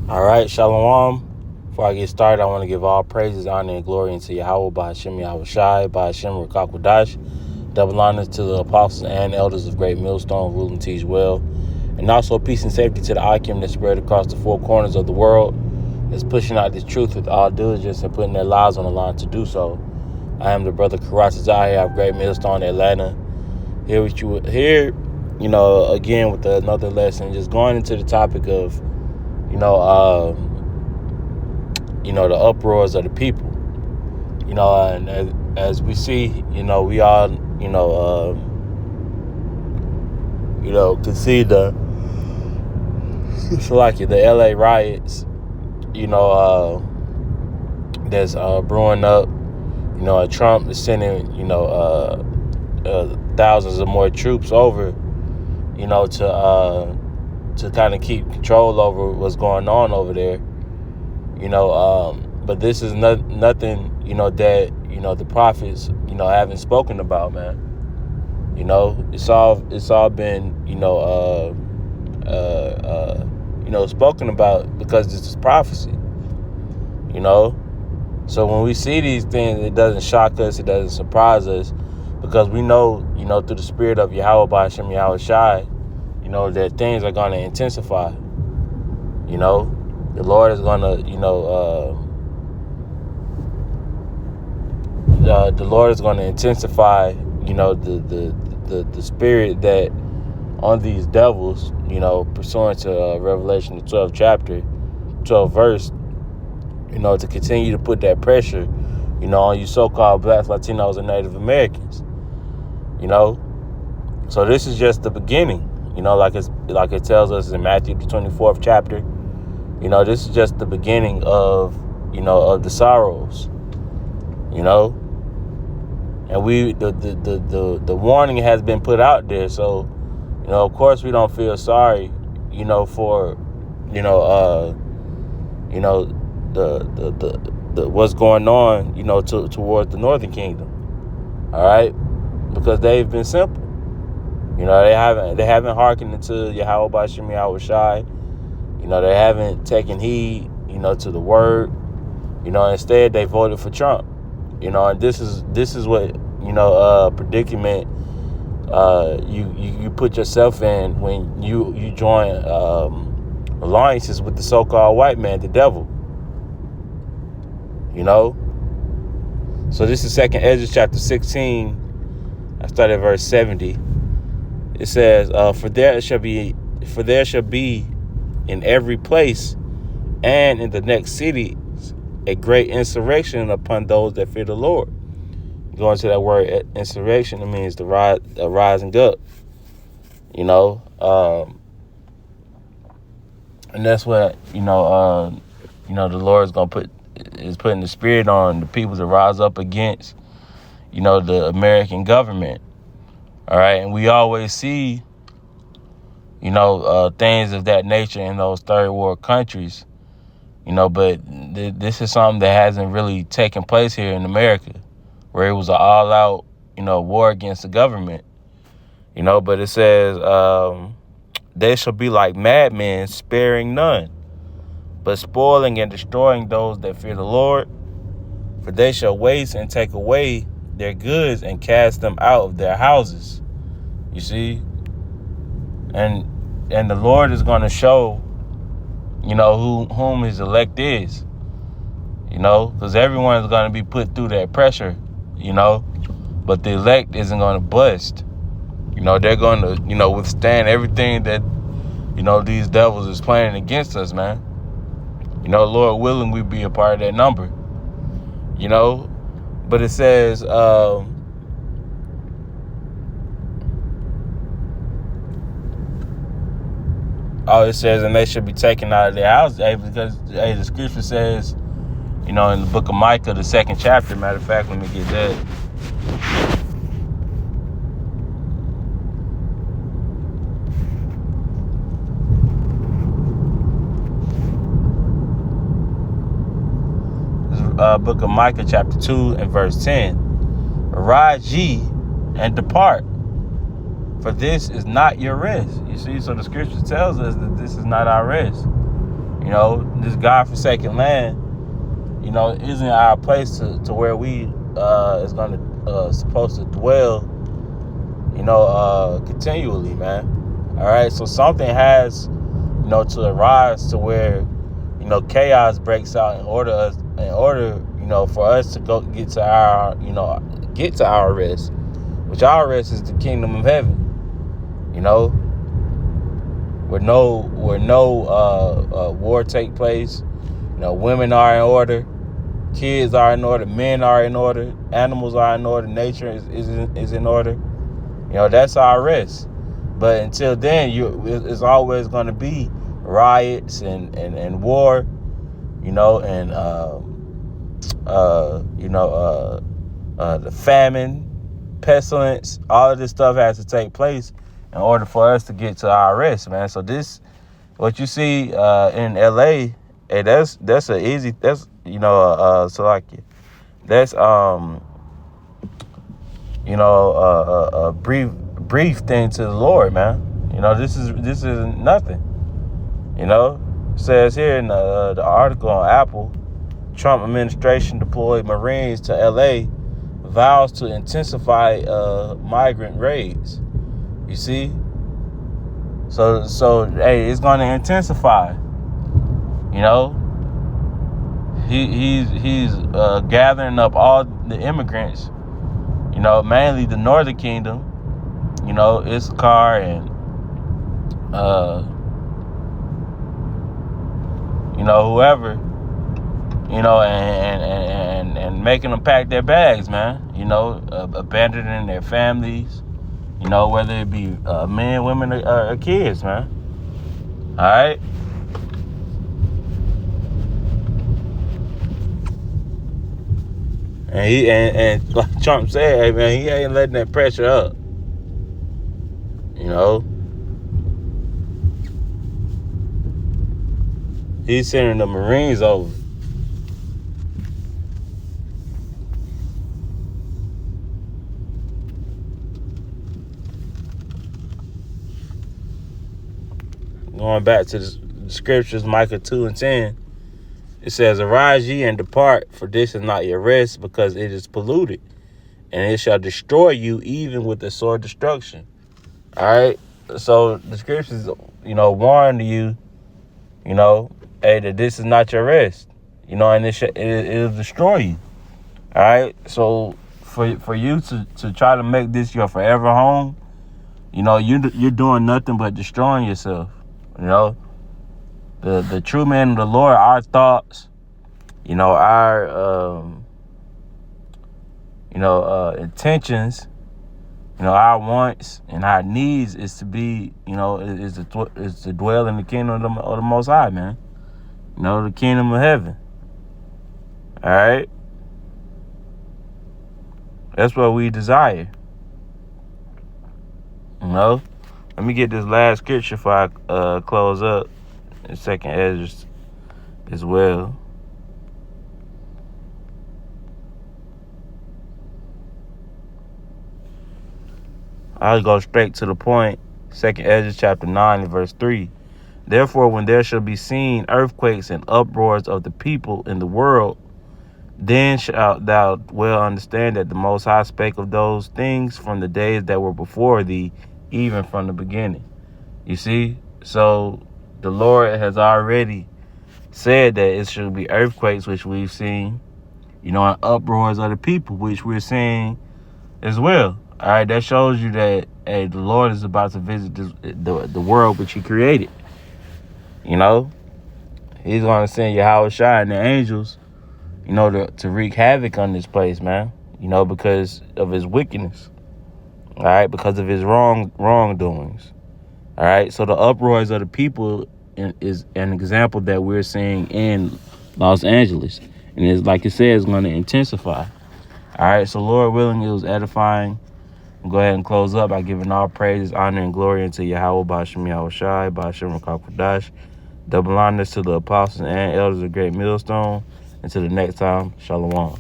All right, Shalom. Before I get started, I want to give all praises, honor, and glory unto Yahweh, by Hashem Yahweh Shai, by Hashem Rakakwadash. Double honors to the apostles and elders of Great Millstone, rule and teach well. And also peace and safety to the Akim that spread across the four corners of the world, that's pushing out this truth with all diligence and putting their lives on the line to do so. I am the brother Karatazai of Great Millstone, Atlanta. Here with you, again with another lesson, just going into the topic of, the uproars of the people. And as we see, we all, can see the LA riots, that's brewing up. Trump is sending, thousands of more troops over, to kind of keep control over what's going on over there. But this is nothing, that, the prophets, haven't spoken about, man. It's all been, spoken about because this is prophecy, So when we see these things, it doesn't shock us, it doesn't surprise us, because we know, through the spirit of Yahweh by Hashem Yahweh Shai, that things are going to intensify. The Lord is going to, the Lord is going to intensify, the spirit that on these devils, pursuant to Revelation, the 12th chapter, 12th verse, to continue to put that pressure, on you so-called blacks, Latinos, and Native Americans. So this is just the beginning. Like it tells us in Matthew the 24th chapter. This is just the beginning of, of the sorrows. And the warning has been put out there. So, of course we don't feel sorry, for, the what's going on, towards the Northern Kingdom. All right, because they've been simple. They haven't hearkened to Yahweh by Shem Yahweh Shai. They haven't taken heed, to the word. Instead they voted for Trump. And this is what, predicament you put yourself in when you join alliances with the so-called white man, the devil. So this is 2nd Ezra chapter 16. I started at verse 70. It says, for there shall be in every place and in the next city a great insurrection upon those that fear the Lord. Going to that word insurrection, it means the rising up. And that's what the Lord is putting the spirit on the people to rise up against, the American government. All right, and we always see, things of that nature in those third world countries, but this is something that hasn't really taken place here in America, where it was an all-out, war against the government, but it says, they shall be like madmen, sparing none, but spoiling and destroying those that fear the Lord, for they shall waste and take away their goods and cast them out of their houses. You see? And the Lord is going to show, whom his elect is, because everyone is going to be put through that pressure, but the elect isn't going to bust. They're going to, withstand everything that, these devils is planning against us, man. Lord willing, we be a part of that number, but it says, it says, and they should be taken out of their house, because the scripture says, in the book of Micah, the 2nd chapter. Matter of fact, let me get that. Book of Micah, chapter 2 and verse 10. Arise ye and depart, for this is not your rest. You see, so the scripture tells us that this is not our rest. You know, this godforsaken land, you know, isn't our place to where we is gonna supposed to dwell, you know, continually, man. All right, so something has, you know, to arise to where, you know, chaos breaks out in order, you know, for us to go get to our rest, which our rest is the kingdom of heaven. You know, where no war take place. You know, women are in order, kids are in order, men are in order, animals are in order, nature is in order. You know, that's our rest. But until then, it's always going to be riots and war. You know, and the famine, pestilence, all of this stuff has to take place in order for us to get to our rest, man. So this, what you see in LA, hey, that's a easy, that's, you know, Salakia. That's a brief thing to the Lord, man. You know, this is nothing. You know, it says here in the article on Apple, Trump administration deployed Marines to LA, vows to intensify migrant raids. You see, so hey, it's going to intensify. You know, he's gathering up all the immigrants. You know, mainly the Northern Kingdom. You know, Issachar and whoever. You know, and making them pack their bags, man. You know, abandoning their families. You know, whether it be men, women, or kids, man. All right. And like Trump said, hey man, he ain't letting that pressure up. You know, he's sending the Marines over. Going back to the scriptures, Micah 2:10, it says, "Arise ye and depart, for this is not your rest, because it is polluted, and it shall destroy you even with the sword destruction." All right. So the scriptures, you know, warn you, you know, hey, that this is not your rest, you know, and it'll destroy you. All right. So for you to try to make this your forever home, you know, you're doing nothing but destroying yourself. You know, the true man of the Lord, our thoughts, you know, our intentions, you know, our wants and our needs is to be, you know, is to dwell in the kingdom of the Most High, man. You know, the kingdom of heaven. All right, that's what we desire. You know, let me get this last scripture before I close up. In Second Ezra as well. I'll go straight to the point. Second Ezra chapter 9 and verse 3. "Therefore, when there shall be seen earthquakes and uproars of the people in the world, then shalt thou well understand that the Most High spake of those things from the days that were before thee, even from the beginning." You see? So the Lord has already said that it should be earthquakes, which we've seen, you know, and uproars of the people, which we're seeing as well. All right, that shows you that, hey, the Lord is about to visit the world which he created. You know, he's going to send Yahweh Shai and the angels, you know, to wreak havoc on this place, man. You know, because of his wickedness. All right, because of his wrongdoings. All right, so the uproars of the people is an example that we're seeing in Los Angeles. And it's like it says, it's going to intensify. All right, so Lord willing, it was edifying. I'll go ahead and close up by giving all praises, honor, and glory unto Yahweh, Ba'ashem Yahweh Shai, Ba'ashem Rakak. Double honors to the apostles and elders of Great Millstone. Until the next time, Shalom.